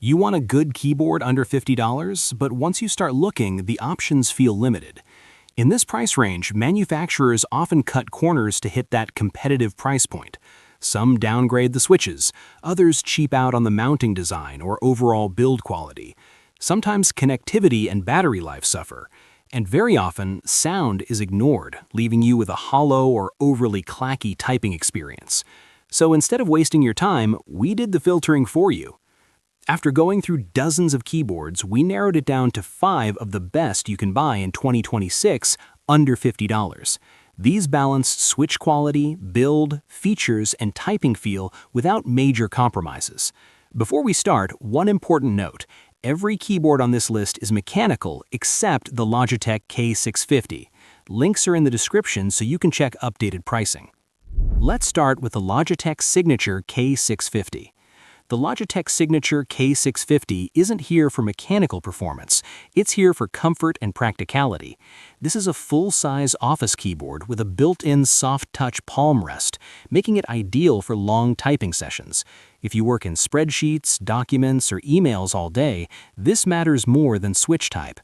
You want a good keyboard under $50, but once you start looking, the options feel limited. In this price range, manufacturers often cut corners to hit that competitive price point. Some downgrade the switches, others cheap out on the mounting design or overall build quality. Sometimes connectivity and battery life suffer, and very often, sound is ignored, leaving you with a hollow or overly clacky typing experience. So instead of wasting your time, we did the filtering for you. After going through dozens of keyboards, we narrowed it down to 5 of the best you can buy in 2026 under $50. These balance switch quality, build, features, and typing feel without major compromises. Before we start, one important note. Every keyboard on this list is mechanical except the Logitech K650. Links are in the description so you can check updated pricing. Let's start with the Logitech Signature K650. The Logitech Signature K650 isn't here for mechanical performance, it's here for comfort and practicality. This is a full-size office keyboard with a built-in soft-touch palm rest, making it ideal for long typing sessions. If you work in spreadsheets, documents, or emails all day, this matters more than switch type.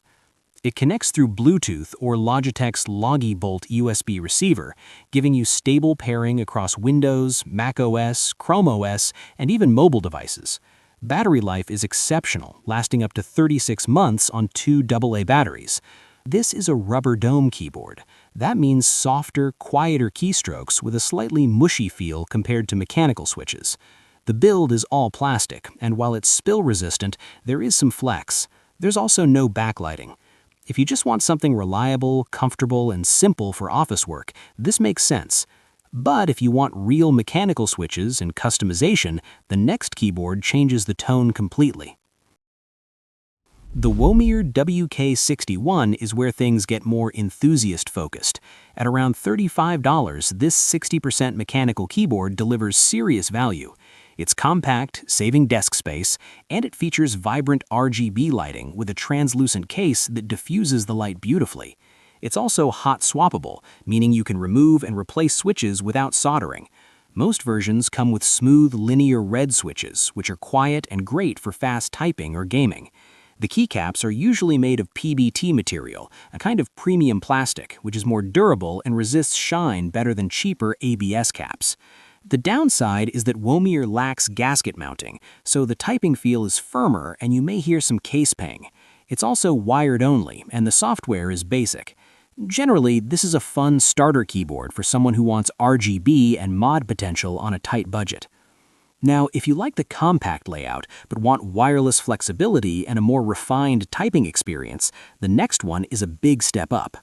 It connects through Bluetooth or Logitech's Logibolt USB receiver, giving you stable pairing across Windows, macOS, Chrome OS, and even mobile devices. Battery life is exceptional, lasting up to 36 months on 2 AA batteries. This is a rubber dome keyboard. That means softer, quieter keystrokes with a slightly mushy feel compared to mechanical switches. The build is all plastic, and while it's spill-resistant, there is some flex. There's also no backlighting. If you just want something reliable, comfortable, and simple for office work, this makes sense. But if you want real mechanical switches and customization, the next keyboard changes the tone completely. The Womier WK61 is where things get more enthusiast-focused. At around $35, this 60% mechanical keyboard delivers serious value. It's compact, saving desk space, and it features vibrant RGB lighting with a translucent case that diffuses the light beautifully. It's also hot swappable, meaning you can remove and replace switches without soldering. Most versions come with smooth linear red switches, which are quiet and great for fast typing or gaming. The keycaps are usually made of PBT material, a kind of premium plastic, which is more durable and resists shine better than cheaper ABS caps. The downside is that Womier lacks gasket mounting, so the typing feel is firmer and you may hear some case ping. It's also wired only, and the software is basic. Generally, this is a fun starter keyboard for someone who wants RGB and mod potential on a tight budget. Now, if you like the compact layout but want wireless flexibility and a more refined typing experience, the next one is a big step up.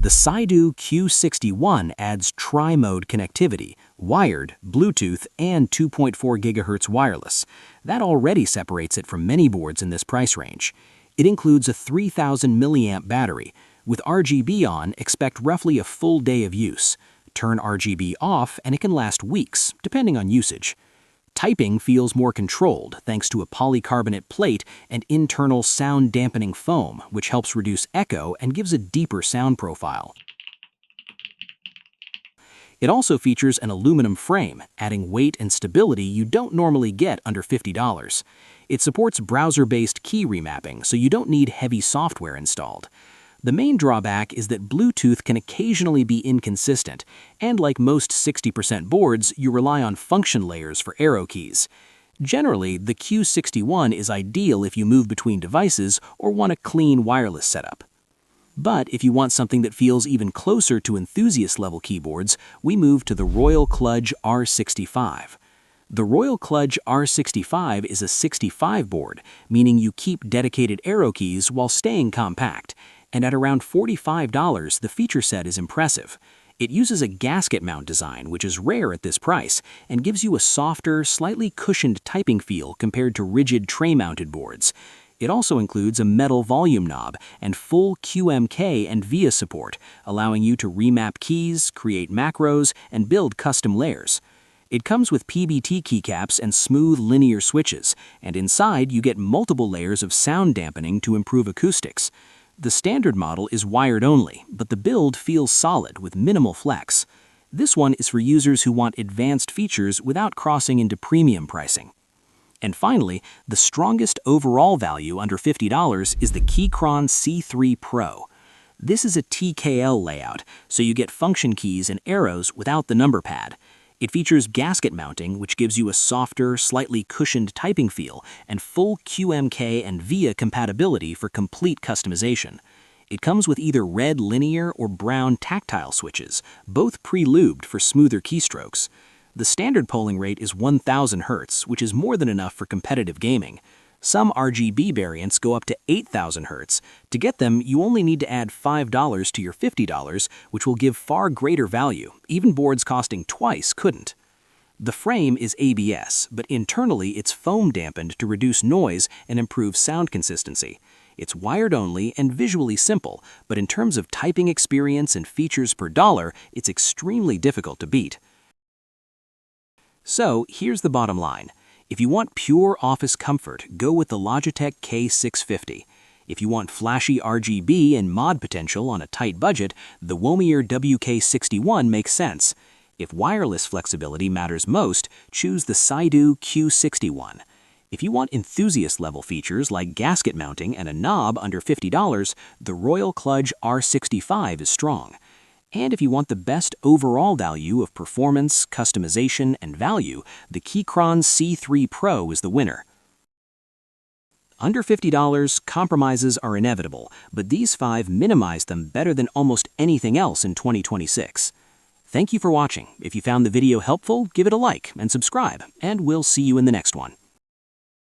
The CIDOO Q61 adds tri-mode connectivity, wired, Bluetooth, and 2.4 GHz wireless. That already separates it from many boards in this price range. It includes a 3000 mAh battery. With RGB on, expect roughly a full day of use. Turn RGB off and it can last weeks, depending on usage. Typing feels more controlled thanks to a polycarbonate plate and internal sound dampening foam, which helps reduce echo and gives a deeper sound profile. It also features an aluminum frame, adding weight and stability you don't normally get under $50. It supports browser-based key remapping, so you don't need heavy software installed. The main drawback is that Bluetooth can occasionally be inconsistent, and like most 60% boards, you rely on function layers for arrow keys. Generally, the Q61 is ideal if you move between devices or want a clean wireless setup. But if you want something that feels even closer to enthusiast-level keyboards, we move to the Kludge R65. The Kludge R65 is a 65 board, meaning you keep dedicated arrow keys while staying compact. And at around $45, the feature set is impressive. It uses a gasket mount design, which is rare at this price, and gives you a softer, slightly cushioned typing feel compared to rigid tray-mounted boards. It also includes a metal volume knob and full QMK and VIA support, allowing you to remap keys, create macros, and build custom layers. It comes with PBT keycaps and smooth linear switches, and inside you get multiple layers of sound dampening to improve acoustics. The standard model is wired only, but the build feels solid with minimal flex. This one is for users who want advanced features without crossing into premium pricing. And finally, the strongest overall value under $50 is the Keychron C3 Pro. This is a TKL layout, so you get function keys and arrows without the number pad. It features gasket mounting, which gives you a softer, slightly cushioned typing feel, and full QMK and VIA compatibility for complete customization. It comes with either red linear or brown tactile switches, both pre-lubed for smoother keystrokes. The standard polling rate is 1000 Hz, which is more than enough for competitive gaming. Some RGB variants go up to 8000 Hz. To get them, you only need to add $5 to your $50, which will give far greater value. Even boards costing twice couldn't. The frame is ABS, but internally it's foam dampened to reduce noise and improve sound consistency. It's wired only and visually simple, but in terms of typing experience and features per dollar, it's extremely difficult to beat. So here's the bottom line. If you want pure office comfort, go with the Logitech K650. If you want flashy RGB and mod potential on a tight budget, the Womier WK61 makes sense. If wireless flexibility matters most, choose the CIDOO Q61. If you want enthusiast-level features like gasket mounting and a knob under $50, the Kludge R65 is strong. And if you want the best overall value of performance, customization, and value, the Keychron C3 Pro is the winner. Under $50, compromises are inevitable, but these 5 minimize them better than almost anything else in 2026. Thank you for watching. If you found the video helpful, give it a like and subscribe, and we'll see you in the next one.